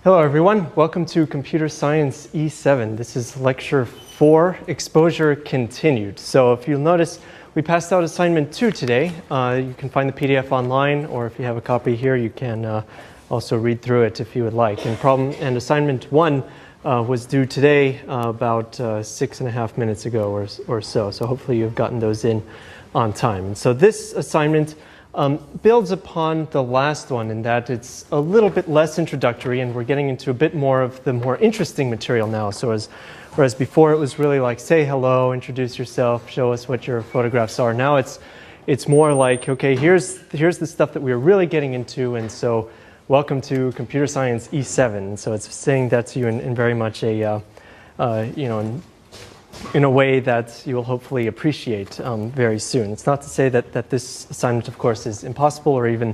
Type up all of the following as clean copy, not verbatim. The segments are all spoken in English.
Hello everyone, welcome to Computer Science E7. This is lecture 4, Exposure Continued. So if you'll notice, we passed out assignment 2 today. You can find the PDF online, or if you have a copy here, you can also read through it if you would like. And assignment 1 was due today about 6.5 minutes ago or so. So hopefully you've gotten those in on time. And so this assignment builds upon the last one in that it's a little bit less introductory, and we're getting into a bit more of the more interesting material now. So whereas before it was really like, say hello, introduce yourself, show us what your photographs are. Now it's more like, okay, here's the stuff that we're really getting into, and so welcome to Computer Science E7. And so it's saying that to you in very much a, in a way that you will hopefully appreciate very soon. It's not to say that this assignment, of course, is impossible or even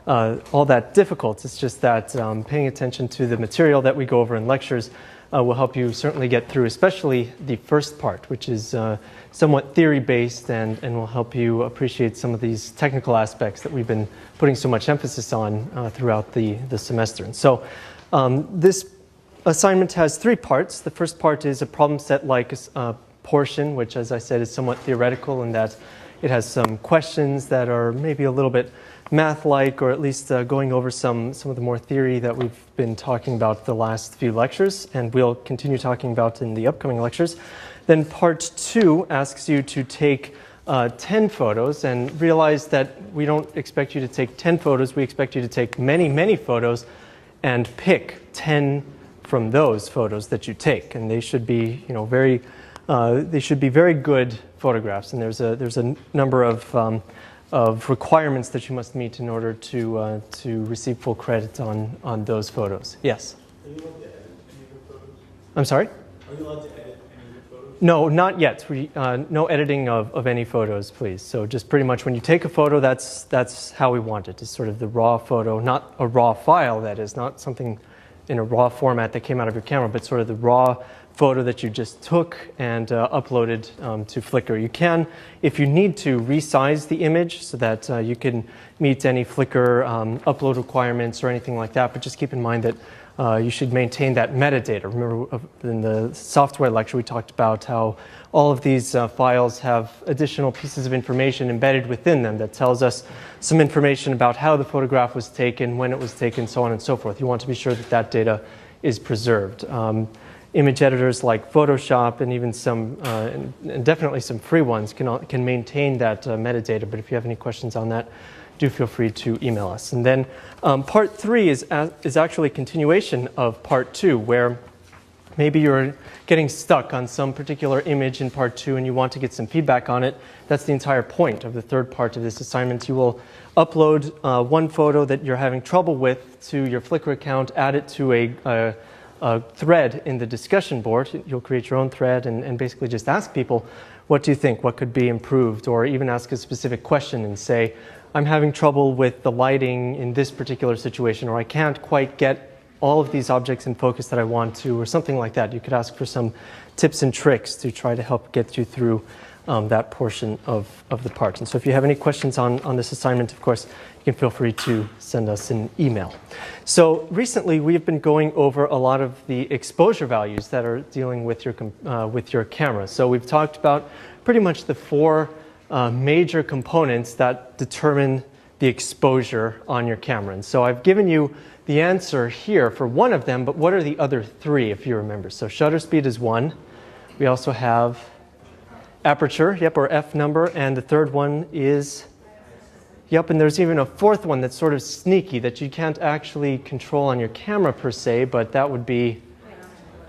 all that difficult. It's just that paying attention to the material that we go over in lectures will help you certainly get through, especially the first part, which is somewhat theory-based and will help you appreciate some of these technical aspects that we've been putting so much emphasis on throughout the semester. And so this assignment has 3 parts. The first part is a problem set like portion, which, as I said, is somewhat theoretical in that it has some questions that are maybe a little bit math-like, or at least going over some of the more theory that we've been talking about the last few lectures, and we'll continue talking about in the upcoming lectures. Then part 2 asks you to take 10 photos, and realize that we don't expect you to take 10 photos, we expect you to take many, many photos and pick 10 from those photos that you take, and they should be, very good photographs. And there's a number of requirements that you must meet in order to receive full credit on those photos. Yes. Are you allowed to edit any of your photos? I'm sorry? Are you allowed to edit any of your photos? No, not yet. No editing of any photos, please. So just pretty much when you take a photo, that's how we want it. It's sort of the raw photo, not a raw file, that is, not something in a raw format that came out of your camera, but sort of the raw photo that you just took and uploaded to Flickr. You can, if you need to, resize the image so that you can meet any Flickr upload requirements or anything like that, but just keep in mind that you should maintain that metadata. Remember in the software lecture we talked about how all of these files have additional pieces of information embedded within them that tells us some information about how the photograph was taken, when it was taken, so on and so forth. You want to be sure that that data is preserved. Image editors like Photoshop and even some, and definitely some free ones can maintain that metadata, but if you have any questions on that, do feel free to email us. And then part 3 is actually a continuation of part 2, where maybe you're getting stuck on some particular image in part 2 and you want to get some feedback on it. That's the entire point of the third part of this assignment. You will upload one photo that you're having trouble with to your Flickr account, add it to a thread in the discussion board. You'll create your own thread and basically just ask people, what do you think? What could be improved? Or even ask a specific question and say, I'm having trouble with the lighting in this particular situation, or I can't quite get all of these objects in focus that I want to, or something like that. You could ask for some tips and tricks to try to help get you through that portion of the part. And so if you have any questions on this assignment, of course, you can feel free to send us an email. So recently we've been going over a lot of the exposure values that are dealing with your camera. So we've talked about pretty much the 4 major components that determine the exposure on your camera. And so I've given you the answer here for one of them, but what are the other 3, if you remember? So shutter speed is 1. We also have aperture, or F number, and the third one is, and there's even a 4th one that's sort of sneaky that you can't actually control on your camera per se, but that would be,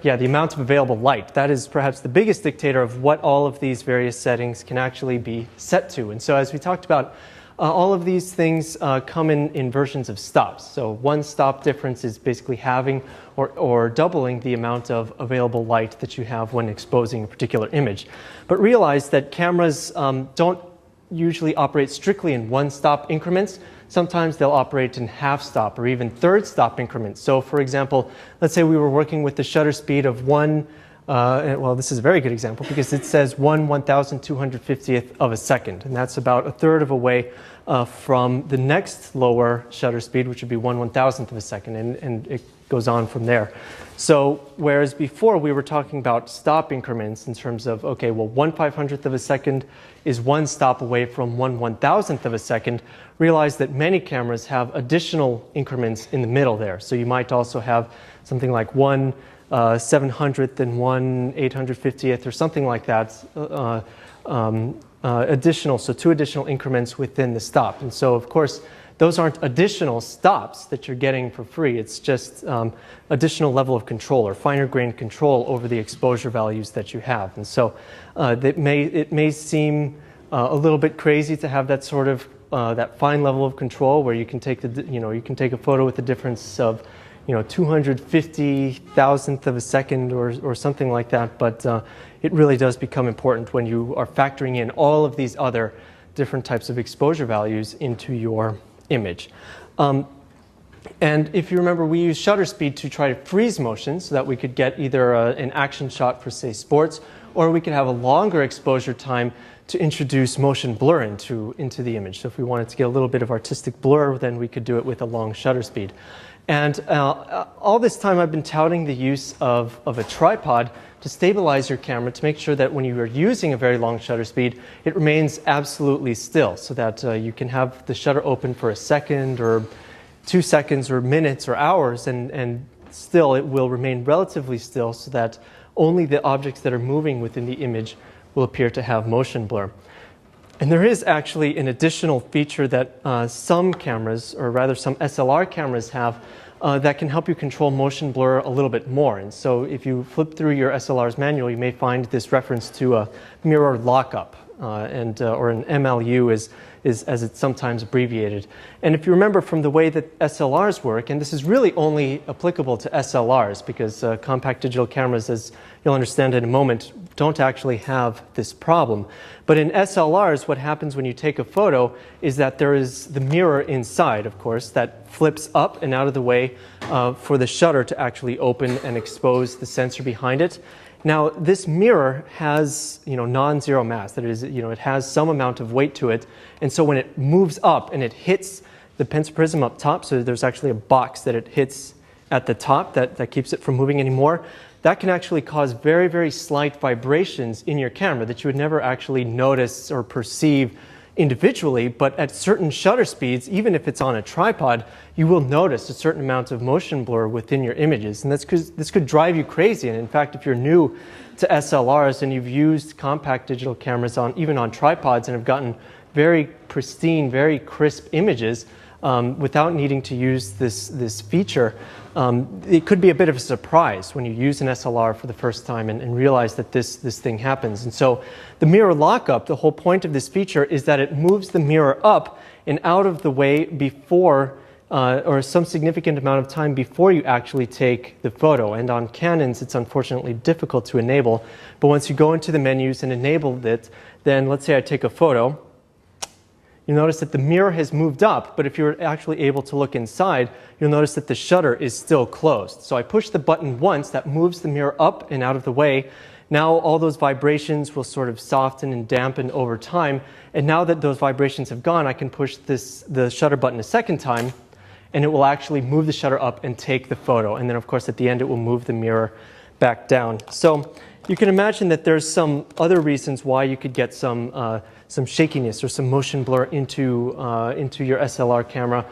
the amount of available light. That is perhaps the biggest dictator of what all of these various settings can actually be set to. And so as we talked about, all of these things come in versions of stops. So one stop difference is basically having or doubling the amount of available light that you have when exposing a particular image. But realize that cameras don't usually operate strictly in one-stop increments. Sometimes they'll operate in half-stop or even third-stop increments. So for example, let's say we were working with the shutter speed of 1 well, this is a very good example because it says 1/1250th of a second, and that's about a third of a way from the next lower shutter speed, which would be 1/1000th of a second, and it goes on from there. So whereas before we were talking about stop increments in terms of, okay, well, 1/500th of a second is one stop away from 1/1000th of a second, realize that many cameras have additional increments in the middle there. So you might also have something like 1/700th and 1/850th or something like that, additional, so two additional increments within the stop. And so, of course, those aren't additional stops that you're getting for free. It's just additional level of control or finer grained control over the exposure values that you have. And so it may seem a little bit crazy to have that sort of that fine level of control where you can take you can take a photo with a difference of 250,000th of a second or something like that. But it really does become important when you are factoring in all of these other different types of exposure values into your image. And if you remember, we use shutter speed to try to freeze motion so that we could get either an action shot for, say, sports, or we could have a longer exposure time to introduce motion blur into the image. So if we wanted to get a little bit of artistic blur, then we could do it with a long shutter speed. And all this time I've been touting the use of a tripod to stabilize your camera to make sure that when you are using a very long shutter speed, it remains absolutely still so that you can have the shutter open for a second or 2 seconds or minutes or hours, and still it will remain relatively still so that only the objects that are moving within the image will appear to have motion blur. And there is actually an additional feature that some cameras, or rather some SLR cameras have, that can help you control motion blur a little bit more. And so if you flip through your SLR's manual, you may find this reference to a mirror lockup, or an MLU is as it's sometimes abbreviated. And if you remember from the way that SLRs work, and this is really only applicable to SLRs because compact digital cameras, as you'll understand in a moment, don't actually have this problem. But in SLRs, what happens when you take a photo is that there is the mirror inside, of course, that flips up and out of the way for the shutter to actually open and expose the sensor behind it. Now, this mirror has, non-zero mass. That is, it has some amount of weight to it. And so when it moves up and it hits the pentaprism up top, so there's actually a box that it hits at the top that keeps it from moving anymore, that can actually cause very, very slight vibrations in your camera that you would never actually notice or perceive individually, but at certain shutter speeds, even if it's on a tripod, you will notice a certain amount of motion blur within your images. And that's because this could drive you crazy. And in fact, if you're new to SLRs and you've used compact digital cameras even on tripods and have gotten very pristine, very crisp images without needing to use this feature, it could be a bit of a surprise when you use an SLR for the first time and realize that this thing happens. And so the mirror lockup, the whole point of this feature is that it moves the mirror up and out of the way before, or some significant amount of time before you actually take the photo. And on Canons, it's unfortunately difficult to enable. But once you go into the menus and enable it, then let's say I take a photo. You'll notice that the mirror has moved up, but if you're actually able to look inside, you'll notice that the shutter is still closed. So I push the button once, that moves the mirror up and out of the way. Now all those vibrations will sort of soften and dampen over time. And now that those vibrations have gone, I can push the shutter button a second time, and it will actually move the shutter up and take the photo. And then, of course, at the end, it will move the mirror back down. So you can imagine that there's some other reasons why you could get some shakiness or some motion blur into your SLR camera.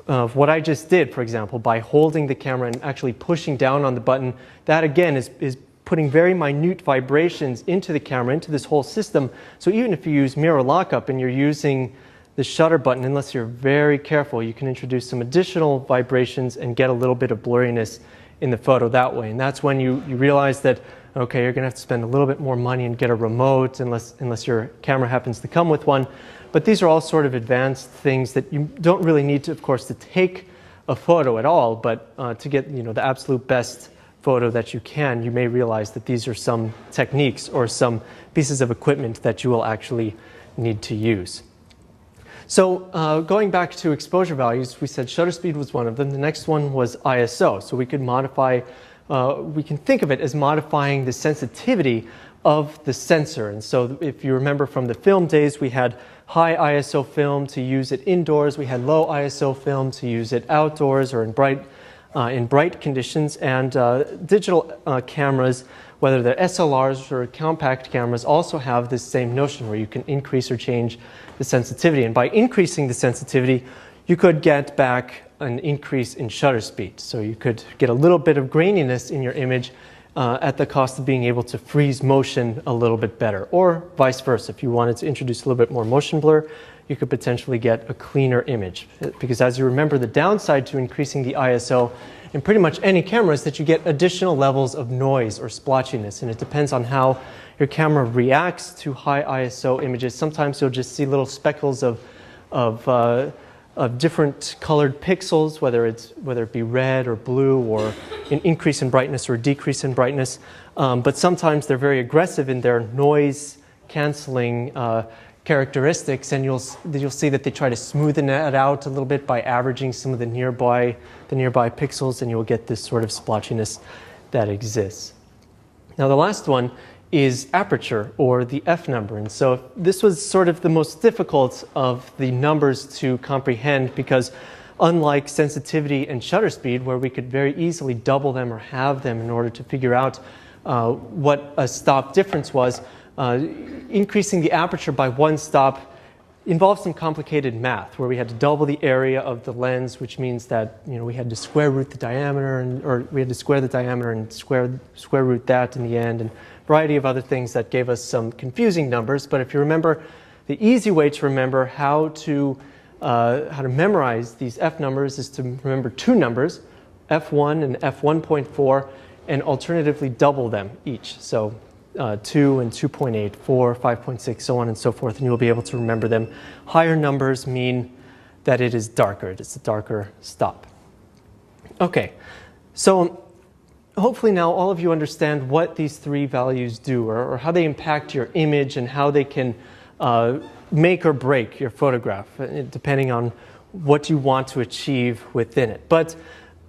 What I just did, for example, by holding the camera and actually pushing down on the button, that again is putting very minute vibrations into the camera, into this whole system. So even if you use mirror lockup and you're using the shutter button, unless you're very careful, you can introduce some additional vibrations and get a little bit of blurriness in the photo that way. And that's when you realize that, okay, you're going to have to spend a little bit more money and get a remote unless your camera happens to come with one. But these are all sort of advanced things that you don't really need to, of course, to take a photo at all, but to get the absolute best photo that you can, you may realize that these are some techniques or some pieces of equipment that you will actually need to use. So going back to exposure values, we said shutter speed was one of them. The next one was ISO. So we could modify we can think of it as modifying the sensitivity of the sensor. And so if you remember from the film days, we had high ISO film to use it indoors. We had low ISO film to use it outdoors or in bright conditions. And digital cameras, whether they're SLRs or compact cameras, also have this same notion where you can increase or change the sensitivity. And by increasing the sensitivity, you could get back an increase in shutter speed. So you could get a little bit of graininess in your image at the cost of being able to freeze motion a little bit better, or vice versa. If you wanted to introduce a little bit more motion blur, you could potentially get a cleaner image. Because as you remember, the downside to increasing the ISO in pretty much any camera is that you get additional levels of noise or splotchiness, and it depends on how your camera reacts to high ISO images. Sometimes you'll just see little speckles of different colored pixels, whether it be red or blue, or an increase in brightness or a decrease in brightness. But sometimes they're very aggressive in their noise canceling characteristics, and you'll see that they try to smoothen it out a little bit by averaging some of the nearby pixels, and you'll get this sort of splotchiness that exists. Now the last one is aperture, or the F number. And so this was sort of the most difficult of the numbers to comprehend, because unlike sensitivity and shutter speed, where we could very easily double them or halve them in order to figure out what a stop difference was, increasing the aperture by one stop involved some complicated math, where we had to double the area of the lens, which means that we had to square root the diameter, or we had to square the diameter and square root that in the end, and a variety of other things that gave us some confusing numbers. But if you remember, the easy way to remember how to memorize these F numbers is to remember two numbers, F1 and F1.4, and alternatively double them each. So 2 and 2.8, 4, 5.6, so on and so forth, and you'll be able to remember them. Higher numbers mean that it is darker. It's a darker stop. Okay, so hopefully now all of you understand what these three values do, or how they impact your image and how they can make or break your photograph, depending on what you want to achieve within it. But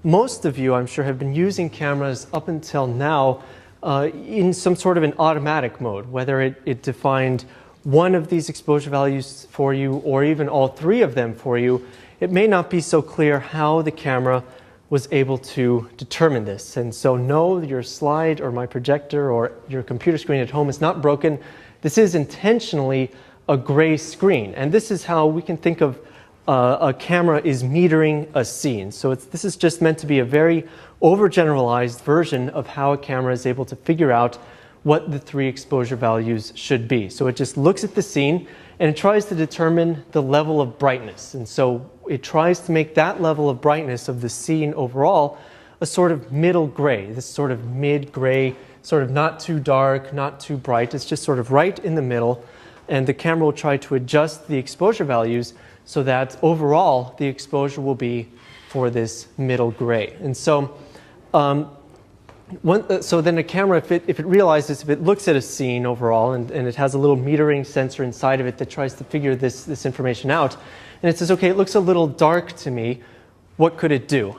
most of you, I'm sure, have been using cameras up until now in some sort of an automatic mode, whether it defined one of these exposure values for you or even all three of them for you. It may not be so clear how the camera was able to determine this. And so no, your slide or my projector or your computer screen at home is not broken. This is intentionally a gray screen. And this is how we can think of a camera is metering a scene. So this is just meant to be a very overgeneralized version of how a camera is able to figure out what the three exposure values should be. So it just looks at the scene and it tries to determine the level of brightness. And so it tries to make that level of brightness of the scene overall a sort of middle gray, this sort of mid-gray, sort of not too dark, not too bright. It's just sort of right in the middle. And the camera will try to adjust the exposure values so that overall the exposure will be for this middle gray. And so so then a camera, if it realizes, if it looks at a scene overall and it has a little metering sensor inside of it that tries to figure this information out, and it says, okay, it looks a little dark to me, what could it do?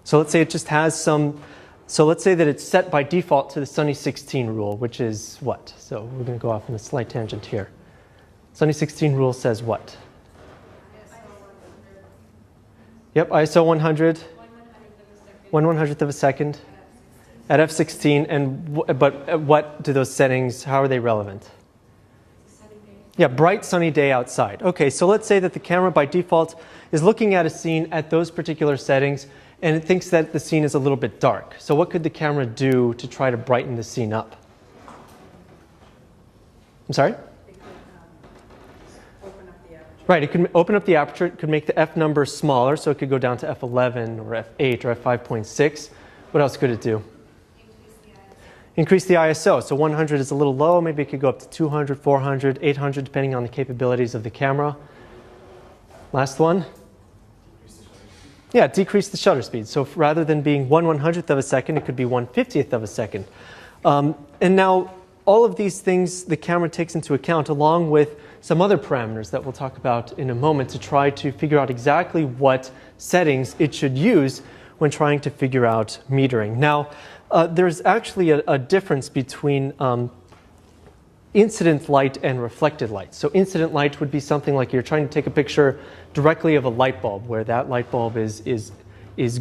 So let's say it just has some, so let's say that it's set by default to the Sunny 16 rule, which is what? So we're going to go off on a slight tangent here. Sunny 16 rule says what? Yep, ISO 100. 1/100th of a second at f16, but what do those settings, how are they relevant? Yeah, bright sunny day outside. Okay, so let's say that the camera by default is looking at a scene at those particular settings and it thinks that the scene is a little bit dark. So what could the camera do to try to brighten the scene up? I'm sorry? Right, it could open up the aperture, it could make the F number smaller, so it could go down to F11 or F8 or F5.6. What else could it do? Increase the ISO. So 100 is a little low, maybe it could go up to 200, 400, 800, depending on the capabilities of the camera. Last one? Yeah, decrease the shutter speed. So rather than being 1/100th of a second, it could be 1/50th of a second. And now, all of these things the camera takes into account, along with some other parameters that we'll talk about in a moment, to try to figure out exactly what settings it should use when trying to figure out metering. Now, there's actually a difference between incident light and reflected light. So incident light would be something like you're trying to take a picture directly of a light bulb, where that light bulb is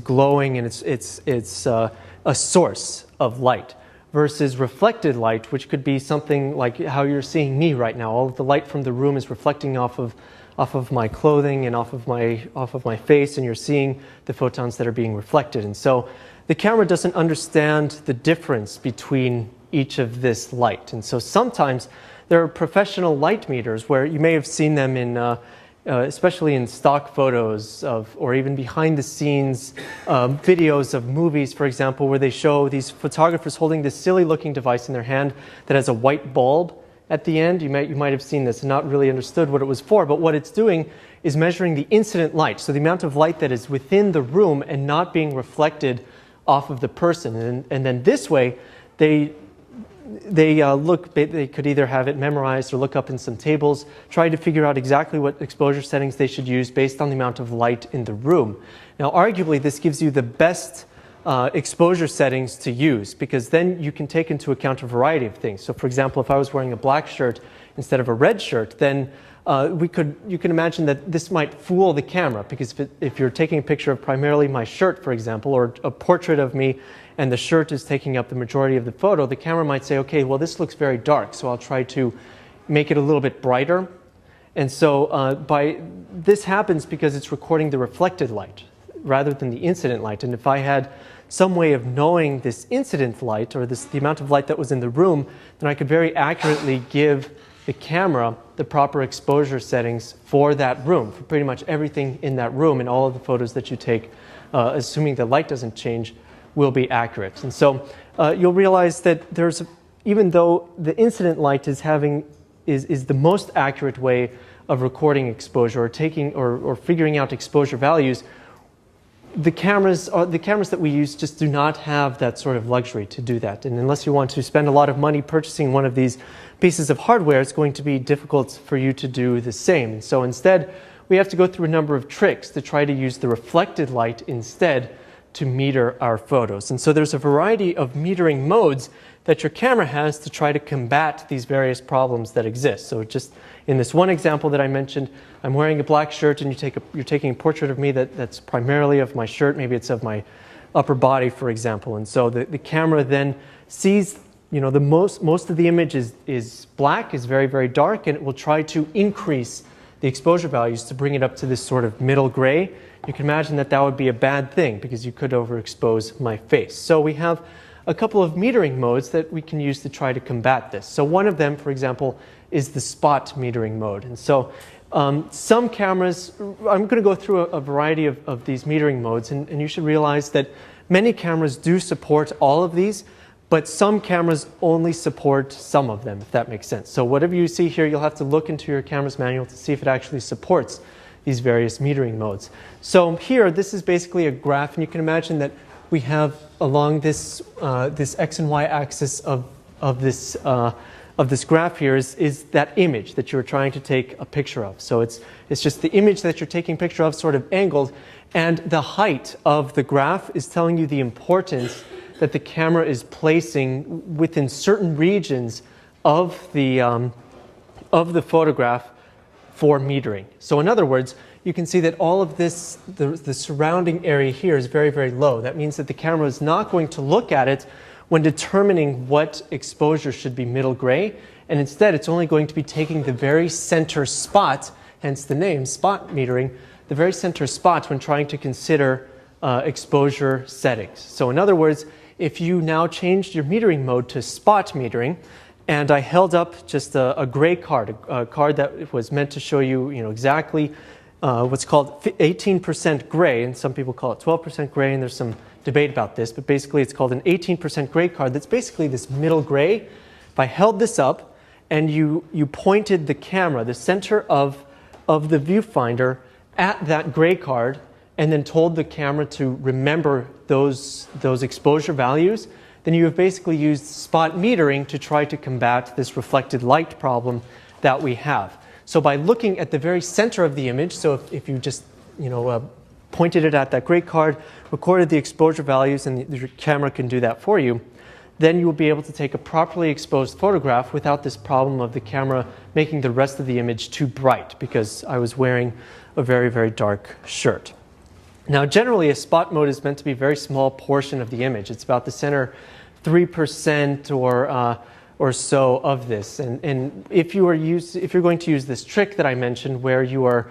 glowing and it's a source of light, versus reflected light, which could be something like how you're seeing me right now. All of the light from the room is reflecting off of my clothing and off of my face, and you're seeing the photons that are being reflected. And so the camera doesn't understand the difference between each of this light. And so sometimes there are professional light meters where you may have seen them in especially in stock photos or even behind the scenes videos of movies, for example, where they show these photographers holding this silly looking device in their hand that has a white bulb at the end. You might have seen this and not really understood what it was for, but what it's doing is measuring the incident light, so the amount of light that is within the room and not being reflected off of the person. And then this way, they could either have it memorized or look up in some tables, try to figure out exactly what exposure settings they should use based on the amount of light in the room. Now, arguably, this gives you the best exposure settings to use, because then you can take into account a variety of things. So, for example, if I was wearing a black shirt instead of a red shirt, then you can imagine that this might fool the camera, because if you're taking a picture of primarily my shirt, for example, or a portrait of me, and the shirt is taking up the majority of the photo, the camera might say, okay, well, this looks very dark, so I'll try to make it a little bit brighter. And so this happens because it's recording the reflected light rather than the incident light. And if I had some way of knowing this incident light, or the amount of light that was in the room, then I could very accurately give the camera the proper exposure settings for that room, for pretty much everything in that room, and all of the photos that you take, assuming the light doesn't change, will be accurate. And so you'll realize that even though the incident light is the most accurate way of recording exposure or figuring out exposure values, the cameras that we use just do not have that sort of luxury to do that. And unless you want to spend a lot of money purchasing one of these pieces of hardware, it's going to be difficult for you to do the same. And so instead, we have to go through a number of tricks to try to use the reflected light instead to meter our photos. And so there's a variety of metering modes that your camera has to try to combat these various problems that exist. So just in this one example that I mentioned, I'm wearing a black shirt, and you're taking a portrait of me that's primarily of my shirt. Maybe it's of my upper body, for example. And so the camera then sees, the most of the image is black, is very, very dark, and it will try to increase the exposure values to bring it up to this sort of middle gray. You can imagine that would be a bad thing, because you could overexpose my face. So we have a couple of metering modes that we can use to try to combat this. So one of them, for example, is the spot metering mode. And so some cameras, I'm going to go through a variety of these metering modes, and you should realize that many cameras do support all of these, but some cameras only support some of them, if that makes sense. So whatever you see here, you'll have to look into your camera's manual to see if it actually supports these various metering modes. So here, this is basically a graph, and you can imagine that we have along this X and Y axis of this graph here is that image that you're trying to take a picture of. So it's just the image that you're taking a picture of, sort of angled, and the height of the graph is telling you the importance that the camera is placing within certain regions of the photograph for metering. So in other words, you can see that all of this, the surrounding area here is very, very low. That means that the camera is not going to look at it when determining what exposure should be middle gray, and instead it's only going to be taking the very center spot, hence the name, spot metering, the very center spot when trying to consider exposure settings. So in other words, if you now changed your metering mode to spot metering, and I held up just a gray card, a card that was meant to show you, exactly what's called 18% gray, and some people call it 12% gray, and there's some debate about this, but basically it's called an 18% gray card that's basically this middle gray. If I held this up and you pointed the camera, the center of the viewfinder, at that gray card, and then told the camera to remember those exposure values, then you have basically used spot metering to try to combat this reflected light problem that we have. So by looking at the very center of the image, so if you just pointed it at that gray card, recorded the exposure values, and your camera can do that for you, then you will be able to take a properly exposed photograph without this problem of the camera making the rest of the image too bright because I was wearing a very, very dark shirt. Now, generally, a spot mode is meant to be a very small portion of the image. It's about the center 3% or so of this. And if you're going to use this trick that I mentioned where you are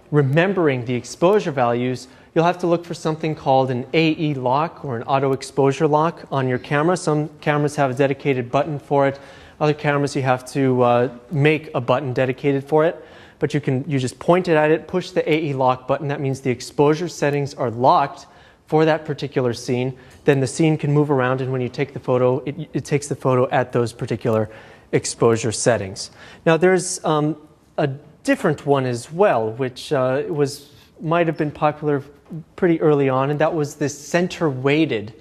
remembering the exposure values, you'll have to look for something called an AE lock or an auto exposure lock on your camera. Some cameras have a dedicated button for it. Other cameras you have to make a button dedicated for it. But you just point it at it, push the AE lock button. That means the exposure settings are locked for that particular scene. Then the scene can move around, and when you take the photo, it takes the photo at those particular exposure settings. Now there's a different one as well, which might have been popular pretty early on, and that was this center-weighted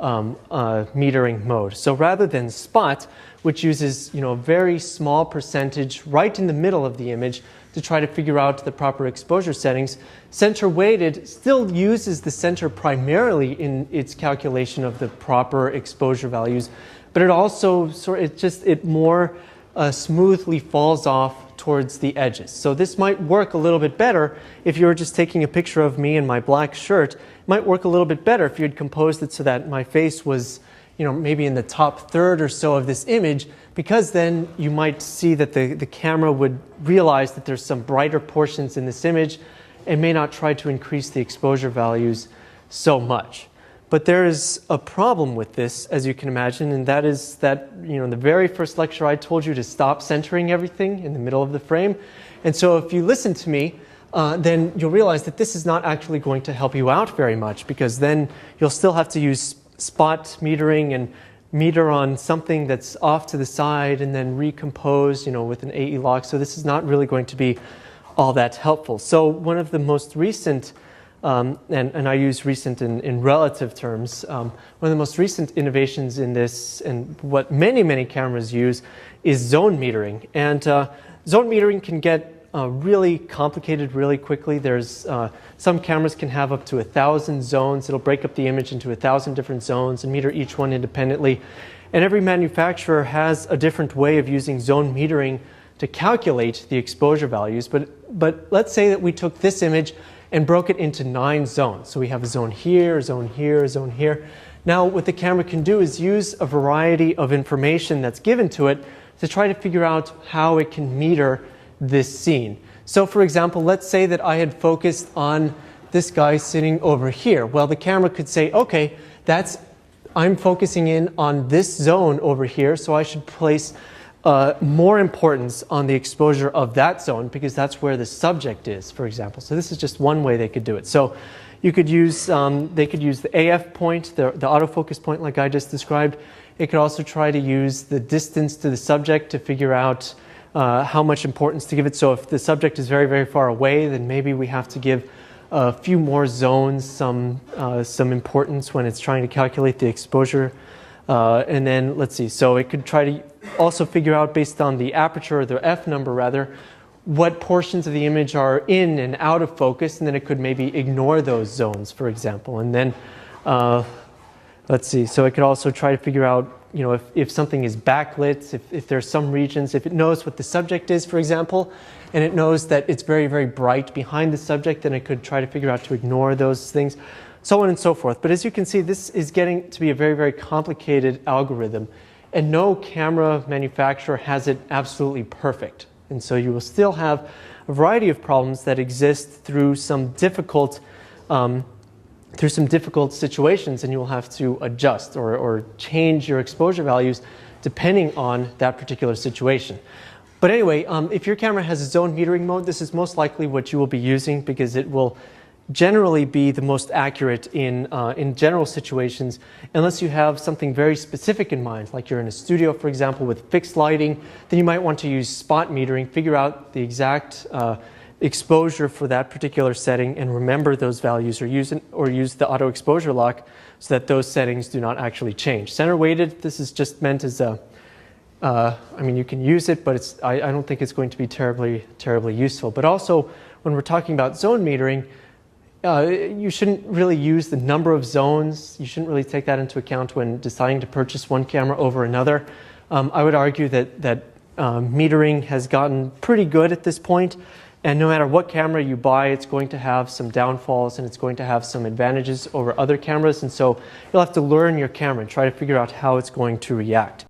metering mode. So rather than spot, which uses a very small percentage right in the middle of the image to try to figure out the proper exposure settings, center-weighted still uses the center primarily in its calculation of the proper exposure values, but it also it more smoothly falls off towards the edges. So this might work a little bit better if you were just taking a picture of me in my black shirt. It might work a little bit better if you had composed it so that my face was maybe in the top third or so of this image, because then you might see that the camera would realize that there's some brighter portions in this image and may not try to increase the exposure values so much. But there is a problem with this, as you can imagine, and that is that in the very first lecture I told you to stop centering everything in the middle of the frame. And so if you listen to me, then you'll realize that this is not actually going to help you out very much, because then you'll still have to use spot metering and meter on something that's off to the side and then recompose with an AE lock. So this is not really going to be all that helpful. So one of the most recent, and I use recent in relative terms, one of the most recent innovations in this, and what many cameras use, is zone metering. And zone metering can get really complicated really quickly. There's some cameras can have up to 1,000 zones. It'll break up the image into 1,000 different zones and meter each one independently. And every manufacturer has a different way of using zone metering to calculate the exposure values. But let's say that we took this image and broke it into 9 zones. So we have a zone here, a zone here, a zone here. Now what the camera can do is use a variety of information that's given to it to try to figure out how it can meter this scene. So for example, let's say that I had focused on this guy sitting over here. Well, the camera could say, okay, I'm focusing in on this zone over here, so I should place more importance on the exposure of that zone because that's where the subject is, for example. So this is just one way they could do it. So you could use, they could use the AF point, the autofocus point like I just described. It could also try to use the distance to the subject to figure out how much importance to give it. So if the subject is very, very far away, then maybe we have to give a few more zones some importance when it's trying to calculate the exposure. And then let's see, so it could try to also figure out based on the aperture, or the F number rather, what portions of the image are in and out of focus, and then it could maybe ignore those zones, for example. And then let's see, so it could also try to figure out if something is backlit, if there's some regions, if it knows what the subject is, for example, and it knows that it's very, very bright behind the subject, then it could try to figure out to ignore those things, so on and so forth. But as you can see, this is getting to be a very, very complicated algorithm, and no camera manufacturer has it absolutely perfect. And so you will still have a variety of problems that exist through some difficult situations, and you will have to adjust or change your exposure values depending on that particular situation. But anyway, if your camera has a zone metering mode, this is most likely what you will be using because it will generally be the most accurate in general situations, unless you have something very specific in mind, like you're in a studio, for example, with fixed lighting. Then you might want to use spot metering, figure out the exact exposure for that particular setting and remember those values, or use the auto exposure lock so that those settings do not actually change. Center weighted, this is just meant as a, I mean, you can use it, but I don't think it's going to be terribly useful. But also, when we're talking about zone metering, You shouldn't really use the number of zones. You shouldn't really take that into account when deciding to purchase one camera over another. I would argue that metering has gotten pretty good at this point, and no matter what camera you buy, it's going to have some downfalls and it's going to have some advantages over other cameras, and so you'll have to learn your camera and try to figure out how it's going to react.